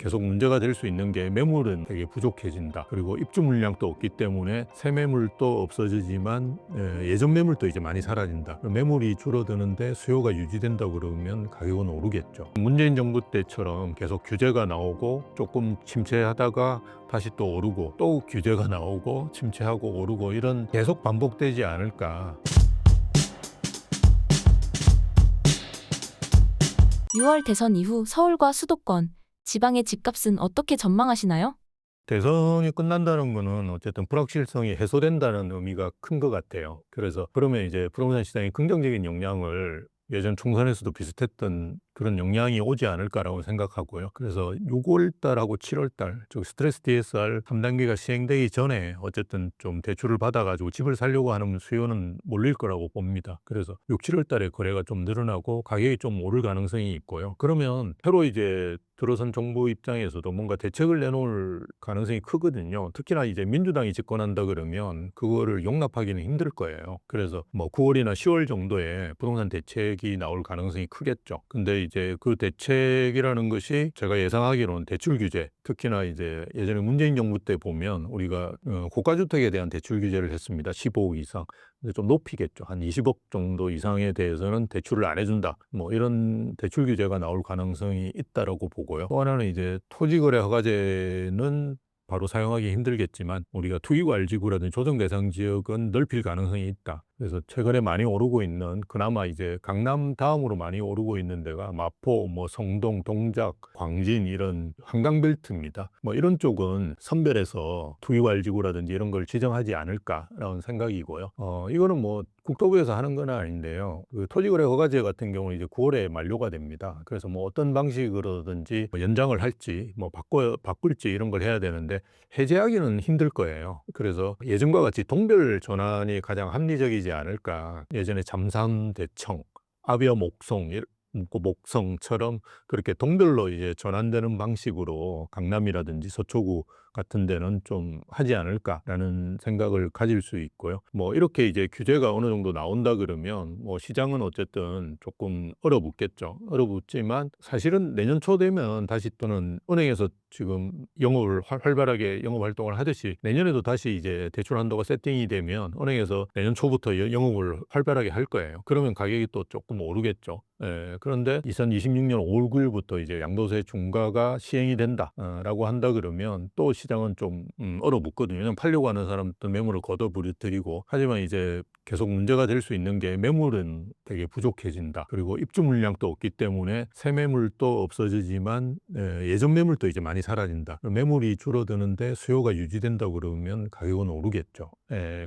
계속 문제가 될 수 있는 게 매물은 되게 부족해진다. 그리고 입주 물량도 없기 때문에 새 매물도 없어지지만 예전 매물도 이제 많이 사라진다. 매물이 줄어드는데 수요가 유지된다 그러면 가격은 오르겠죠. 문재인 정부 때처럼 계속 규제가 나오고 조금 침체하다가 다시 또 오르고 또 규제가 나오고 침체하고 오르고 이런 계속 반복되지 않을까. 6월 대선 이후 서울과 수도권, 지방의 집값은 어떻게 전망하시나요? 대선이 끝난다는 거는 어쨌든 불확실성이 해소된다는 의미가 큰 것 같아요. 그래서 그러면 이제 부동산 시장에 긍정적인 영향을 예전 총선에서도 비슷했던 그런 영향이 오지 않을까라고 생각하고요. 그래서 6월 달하고 7월 달, 즉 스트레스 DSR 3단계가 시행되기 전에 어쨌든 좀 대출을 받아가지고 집을 사려고 하는 수요는 몰릴 거라고 봅니다. 그래서 6, 7월 달에 거래가 좀 늘어나고 가격이 좀 오를 가능성이 있고요. 그러면 새로 이제 들어선 정부 입장에서도 뭔가 대책을 내놓을 가능성이 크거든요. 특히나 이제 민주당이 집권한다 그러면 그거를 용납하기는 힘들 거예요. 그래서 뭐 9월이나 10월 정도에 부동산 대책이 나올 가능성이 크겠죠. 근데 이제 그 대책이라는 것이 제가 예상하기로는 대출 규제, 특히나 이제 예전에 문재인 정부 때 보면 우리가 고가주택에 대한 대출 규제를 했습니다. 15억 이상. 근데 좀 높이겠죠. 한 20억 정도 이상에 대해서는 대출을 안 해준다. 뭐 이런 대출 규제가 나올 가능성이 있다라고 보고요. 또 하나는 이제 토지거래 허가제는 바로 사용하기 힘들겠지만 우리가 투기과열지구라든지 조정 대상 지역은 넓힐 가능성이 있다. 그래서 최근에 많이 오르고 있는 그나마 이제 강남 다음으로 많이 오르고 있는 데가 마포, 뭐 성동, 동작, 광진 이런 한강벨트입니다. 뭐 이런 쪽은 선별해서 투기과열지구라든지 이런 걸 지정하지 않을까라는 생각이고요. 이거는 뭐 국토부에서 하는 건 아닌데요. 그 토지거래 허가제 같은 경우는 이제 9월에 만료가 됩니다. 그래서 뭐 어떤 방식으로든지 뭐 연장을 할지 뭐 바꿀지 이런 걸 해야 되는데 해제하기는 힘들 거예요. 그래서 예전과 같이 동별 전환이 가장 합리적이지 않을까. 예전에 잠산, 대청, 아비어 목성, 목성처럼 그렇게 동별로 이제 전환되는 방식으로 강남이라든지 서초구 같은 데는 좀 하지 않을까라는 생각을 가질 수 있고요. 뭐 이렇게 이제 규제가 어느 정도 나온다 그러면 뭐 시장은 어쨌든 조금 얼어붙겠죠. 얼어붙지만 사실은 내년 초 되면 다시 또는 은행에서 지금 영업을 활발하게 영업 활동을 하듯이 내년에도 다시 이제 대출 한도가 세팅이 되면 은행에서 내년 초부터 영업을 활발하게 할 거예요. 그러면 가격이 또 조금 오르겠죠. 그런데 2026년 5월 9일부터 이제 양도세 중과가 시행이 된다라고 한다 그러면 또 시장은 좀 얼어붙거든요. 왜냐면 팔려고 하는 사람들은 매물을 걷어들이고 하지만 이제 계속 문제가 될 수 있는 게 매물은 되게 부족해진다. 그리고 입주 물량도 없기 때문에 새 매물도 없어지지만 예전 매물도 이제 많이 사라진다. 매물이 줄어드는데 수요가 유지된다 그러면 가격은 오르겠죠.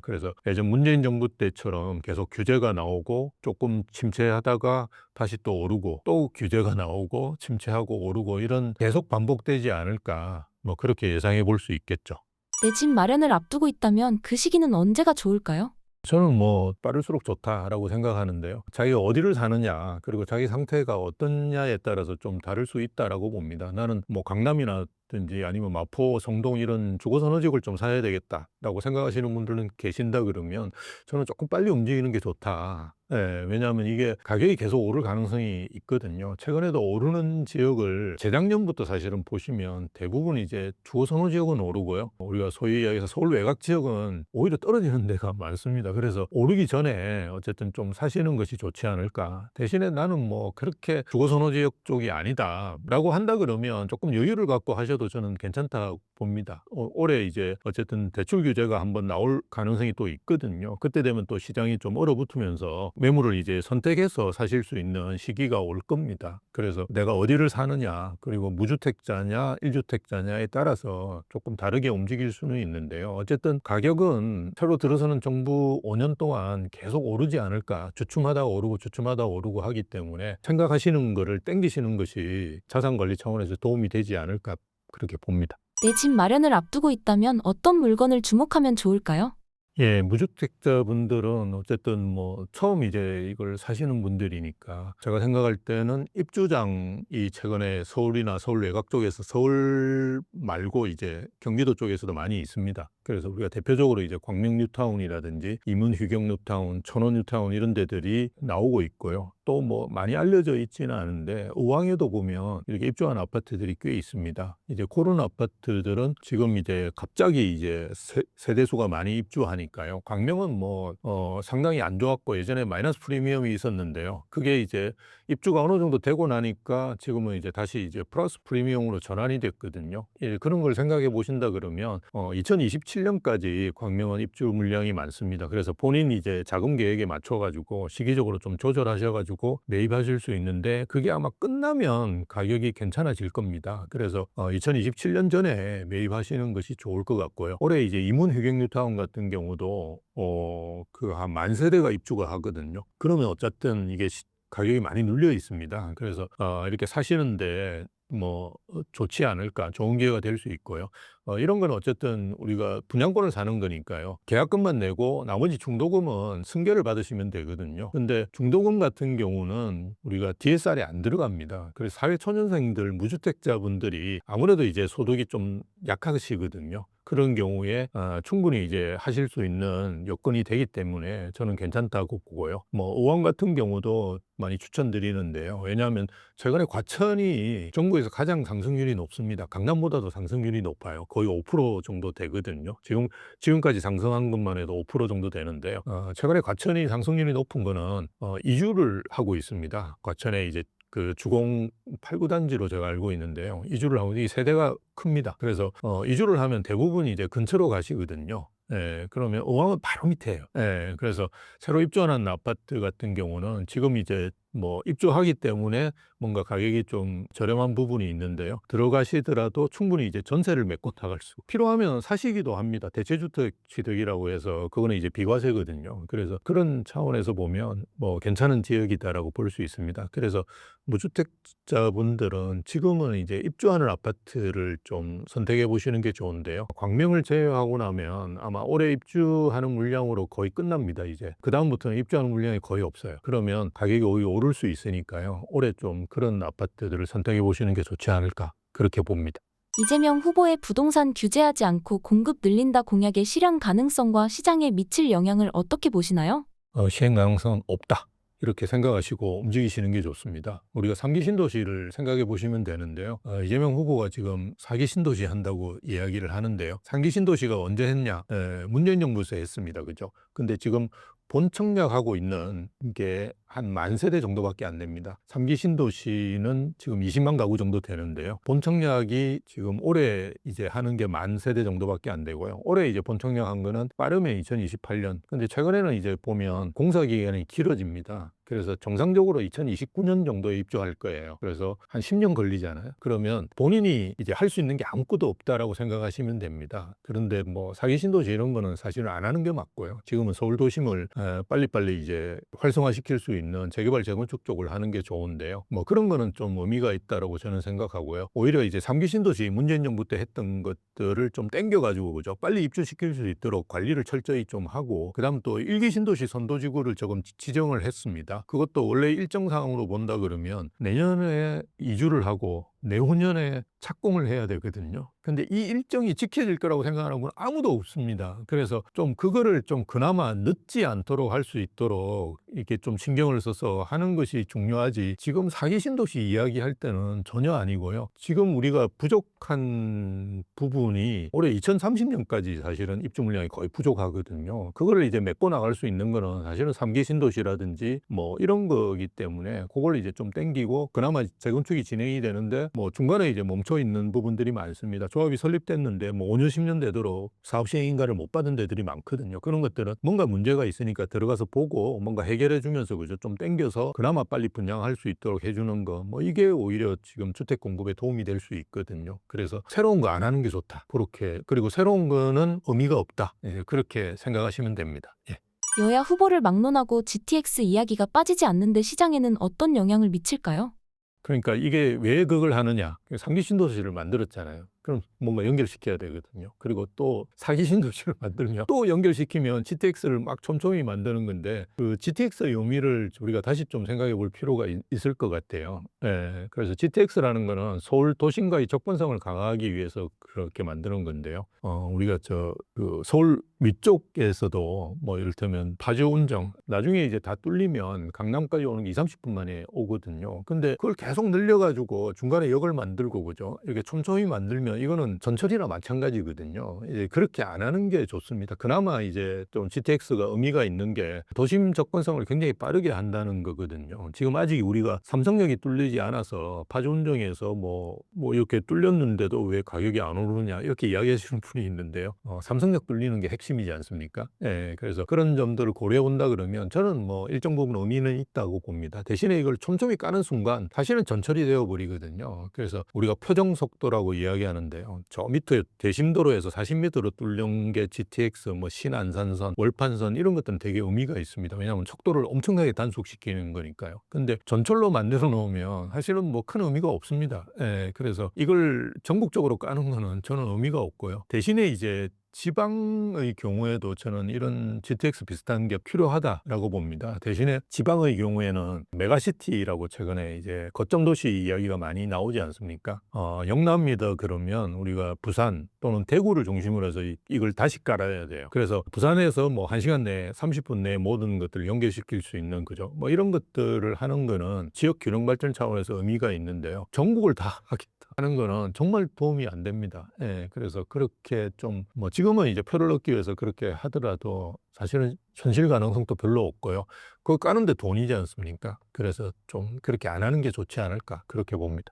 그래서 예전 문재인 정부 때처럼 계속 규제가 나오고 조금 침체하다가 다시 또 오르고 또 규제가 나오고 침체하고 오르고 이런 계속 반복되지 않을까. 뭐 그렇게 예상해 볼 수 있겠죠. 내 집 마련을 앞두고 있다면 그 시기는 언제가 좋을까요? 저는 뭐 빠를수록 좋다라고 생각하는데요. 자기가 어디를 사느냐 그리고 자기 상태가 어떠냐에 따라서 좀 다를 수 있다라고 봅니다. 나는 뭐 강남이라든지 아니면 마포, 성동 이런 주거선호지역을 좀 사야 되겠다라고 생각하시는 분들은 계신다 그러면 저는 조금 빨리 움직이는 게 좋다. 왜냐하면 이게 가격이 계속 오를 가능성이 있거든요. 최근에도 오르는 지역을 재작년부터 사실은 보시면 대부분 이제 주거선호 지역은 오르고요. 우리가 소위 이야기해서 서울 외곽 지역은 오히려 떨어지는 데가 많습니다. 그래서 오르기 전에 어쨌든 좀 사시는 것이 좋지 않을까. 대신에 나는 뭐 그렇게 주거선호 지역 쪽이 아니다라고 한다 그러면 조금 여유를 갖고 하셔도 저는 괜찮다 봅니다. 올해 이제 어쨌든 대출 규제가 한번 나올 가능성이 또 있거든요. 그때 되면 또 시장이 좀 얼어붙으면서 매물을 이제 선택해서 사실 수 있는 시기가 올 겁니다. 그래서 내가 어디를 사느냐, 그리고 무주택자냐, 1주택자냐에 따라서 조금 다르게 움직일 수는 있는데요. 어쨌든 가격은 새로 들어서는 정부 5년 동안 계속 오르지 않을까. 주춤하다 오르고 주춤하다 오르고 하기 때문에 생각하시는 거를 땡기시는 것이 자산관리 차원에서 도움이 되지 않을까 그렇게 봅니다. 내 집 마련을 앞두고 있다면 어떤 물건을 주목하면 좋을까요? 예, 무주택자분들은 어쨌든 뭐 처음 이제 이걸 사시는 분들이니까 제가 생각할 때는 입주장이 최근에 서울이나 서울 외곽 쪽에서 서울 말고 이제 경기도 쪽에서도 많이 있습니다. 그래서 우리가 대표적으로 이제 광명 뉴타운이라든지 이문 휴경 뉴타운, 천원 뉴타운 이런 데들이 나오고 있고요. 또 뭐 많이 알려져 있지는 않은데 의왕에도 보면 이렇게 입주한 아파트들이 꽤 있습니다. 이제 그런 아파트들은 지금 이제 갑자기 이제 세대수가 많이 입주하니까요. 광명은 뭐 상당히 안 좋았고 예전에 마이너스 프리미엄이 있었는데요. 그게 이제 입주가 어느 정도 되고 나니까 지금은 이제 다시 이제 플러스 프리미엄으로 전환이 됐거든요. 예, 그런 걸 생각해 보신다 그러면 2027년까지 광명은 입주 물량이 많습니다. 그래서 본인 이제 자금 계획에 맞춰 가지고 시기적으로 좀 조절하셔 가지고 매입하실 수 있는데 그게 아마 끝나면 가격이 괜찮아질 겁니다. 그래서 2027년 전에 매입하시는 것이 좋을 것 같고요. 올해 이제 이문 휴경 뉴타운 같은 경우도 그 한 만 세대가 입주가 하거든요. 그러면 어쨌든 이게 가격이 많이 눌려 있습니다. 그래서 이렇게 사시는데 뭐 좋지 않을까, 좋은 기회가 될 수 있고요. 이런 건 어쨌든 우리가 분양권을 사는 거니까요. 계약금만 내고 나머지 중도금은 승계를 받으시면 되거든요. 근데 중도금 같은 경우는 우리가 DSR이 안 들어갑니다. 그래서 사회초년생들, 무주택자분들이 아무래도 이제 소득이 좀 약하시거든요. 그런 경우에 충분히 이제 하실 수 있는 여건이 되기 때문에 저는 괜찮다고 보고요. 뭐 의왕 같은 경우도 많이 추천드리는데요. 왜냐하면 최근에 과천이 정부에서 가장 상승률이 높습니다. 강남보다도 상승률이 높아요. 거의 5% 정도 되거든요. 지금까지 상승한 것만 해도 5% 정도 되는데요. 최근에 과천이 상승률이 높은 거는 이주를 하고 있습니다. 과천에 이제 그 주공 8구단지로 제가 알고 있는데요. 이주를 하고 이 세대가 큽니다. 그래서 이주를 하면 대부분 이제 근처로 가시거든요. 예, 그러면 의왕은 바로 밑에예요. 예, 그래서 새로 입주하는 아파트 같은 경우는 지금 이제 뭐 입주하기 때문에 뭔가 가격이 좀 저렴한 부분이 있는데요. 들어가시더라도 충분히 이제 전세를 메꿔 나갈 수 필요하면 사시기도 합니다. 대체주택 취득이라고 해서 그거는 이제 비과세거든요. 그래서 그런 차원에서 보면 뭐 괜찮은 지역이다라고 볼 수 있습니다. 그래서 무주택자분들은 지금은 이제 입주하는 아파트를 좀 선택해 보시는 게 좋은데요. 광명을 제외하고 나면 아마 올해 입주하는 물량으로 거의 끝납니다. 이제 그다음부터는 입주하는 물량이 거의 없어요. 그러면 가격이 오히려 오를 수 있으니까요. 올해 좀 그런 아파트들을 선택해 보시는 게 좋지 않을까 그렇게 봅니다. 이재명 후보의 부동산 규제하지 않고 공급 늘린다 공약의 실현 가능성과 시장에 미칠 영향을 어떻게 보시나요? 시행 가능성은 없다. 이렇게 생각하시고 움직이시는 게 좋습니다. 우리가 3기 신도시를 생각해 보시면 되는데요. 이재명 후보가 지금 4기 신도시 한다고 이야기를 하는데요. 3기 신도시가 언제 했냐? 문재인 정부에서 했습니다. 그죠? 근데 지금 본청약하고 있는 게 한 만 세대 정도밖에 안 됩니다. 3기 신도시는 지금 20만 가구 정도 되는데요. 본청약이 지금 올해 이제 하는 게 만 세대 정도밖에 안 되고요. 올해 이제 본청약 한 거는 빠르면 2028년. 근데 최근에는 이제 보면 공사 기간이 길어집니다. 그래서 정상적으로 2029년 정도에 입주할 거예요. 그래서 한 10년 걸리잖아요. 그러면 본인이 이제 할 수 있는 게 아무것도 없다라고 생각하시면 됩니다. 그런데 뭐 사기 신도시 이런 거는 사실은 안 하는 게 맞고요. 지금은 서울 도심을 빨리빨리 이제 활성화시킬 수 있는 재개발 재건축 쪽을 하는 게 좋은데요. 뭐 그런 거는 좀 의미가 있다라고 저는 생각하고요. 오히려 이제 3기 신도시 문재인 정부 때 했던 것들을 좀 땡겨가지고 그죠. 빨리 입주시킬 수 있도록 관리를 철저히 좀 하고 그다음 또 1기 신도시 선도지구를 조금 지정을 했습니다. 그것도 원래 일정 사항으로 본다 그러면 내년에 이주를 하고 내후년에 착공을 해야 되거든요. 근데 이 일정이 지켜질 거라고 생각하는 분 아무도 없습니다. 그래서 좀 그거를 좀 그나마 늦지 않도록 할 수 있도록 이렇게 좀 신경을 써서 하는 것이 중요하지 지금 사기 신도시 이야기할 때는 전혀 아니고요. 지금 우리가 부족한 부분이 올해 2030년까지 사실은 입주 물량이 거의 부족하거든요. 그거를 이제 메꿔 나갈 수 있는 거는 사실은 3기 신도시라든지 뭐 이런 거기 때문에 그걸 이제 좀 땡기고 그나마 재건축이 진행이 되는데 뭐 중간에 이제 멈춰 있는 부분들이 많습니다. 조합이 설립됐는데 뭐 5년 10년 되도록 사업 시행 인가를 못 받은 데들이 많거든요. 그런 것들은 뭔가 문제가 있으니까 들어가서 보고 뭔가 해결해 주면서 그죠 좀 땡겨서 그나마 빨리 분양할 수 있도록 해주는 거 뭐 이게 오히려 지금 주택 공급에 도움이 될 수 있거든요. 그래서 새로운 거 안 하는 게 좋다. 그렇게 그리고 새로운 거는 의미가 없다. 그렇게 생각하시면 됩니다. 예. 여야 후보를 막론하고 GTX 이야기가 빠지지 않는데 시장에는 어떤 영향을 미칠까요? 그러니까 이게 왜 그걸 하느냐. 3기 신도시를 만들었잖아요. 그럼 뭔가 연결시켜야 되거든요. 그리고 또 사기신 도시를 만들면 또 연결시키면 GTX를 막 촘촘히 만드는 건데 그 GTX의 의미를 우리가 다시 좀 생각해 볼 필요가 있을 것 같아요. 예, 그래서 GTX라는 거는 서울 도심과의 접근성을 강화하기 위해서 그렇게 만드는 건데요. 우리가 그 서울 위쪽에서도 뭐 이를테면 파주 운정 나중에 이제 다 뚫리면 강남까지 오는 게 2~30분 만에 오거든요. 근데 그걸 계속 늘려가지고 중간에 역을 만들고 그죠? 이렇게 촘촘히 만들면 이거는 전철이나 마찬가지거든요. 이제 그렇게 안 하는 게 좋습니다. 그나마 이제 좀 GTX가 의미가 있는 게 도심 접근성을 굉장히 빠르게 한다는 거거든요. 지금 아직 우리가 삼성역이 뚫리지 않아서 파주 운정에서 뭐 이렇게 뚫렸는데도 왜 가격이 안 오르느냐 이렇게 이야기하시는 분이 있는데요. 삼성역 뚫리는 게 핵심이지 않습니까? 예, 그래서 그런 점들을 고려해 본다 그러면 저는 뭐 일정 부분 의미는 있다고 봅니다. 대신에 이걸 촘촘히 까는 순간 사실은 전철이 되어 버리거든요. 그래서 우리가 표정 속도라고 이야기하는데요. 저 밑에 대심도로에서 40m로 뚫는 게 GTX, 뭐 신안산선, 월판선 이런 것들은 되게 의미가 있습니다. 왜냐하면 속도를 엄청나게 단속시키는 거니까요. 근데 전철로 만들어 놓으면 사실은 뭐 큰 의미가 없습니다. 예, 그래서 이걸 전국적으로 까는 거는 저는 의미가 없고요. 대신에 이제 지방의 경우에도 저는 이런 GTX 비슷한 게 필요하다라고 봅니다. 대신에 지방의 경우에는 메가시티라고 최근에 이제 거점 도시 이야기가 많이 나오지 않습니까? 영남이다 그러면 우리가 부산 또는 대구를 중심으로 해서 이걸 다시 깔아야 돼요. 그래서 부산에서 뭐 1시간 내에 30분 내에 모든 것들을 연결시킬 수 있는 그죠? 뭐 이런 것들을 하는 거는 지역 균형 발전 차원에서 의미가 있는데요. 전국을 다 하겠다 하는 거는 정말 도움이 안 됩니다. 예, 그래서 그렇게 좀 뭐 지금은 이제 표를 얻기 위해서 그렇게 하더라도 사실은 현실 가능성도 별로 없고요. 그거 까는데 돈이지 않습니까? 그래서 좀 그렇게 안 하는 게 좋지 않을까 그렇게 봅니다.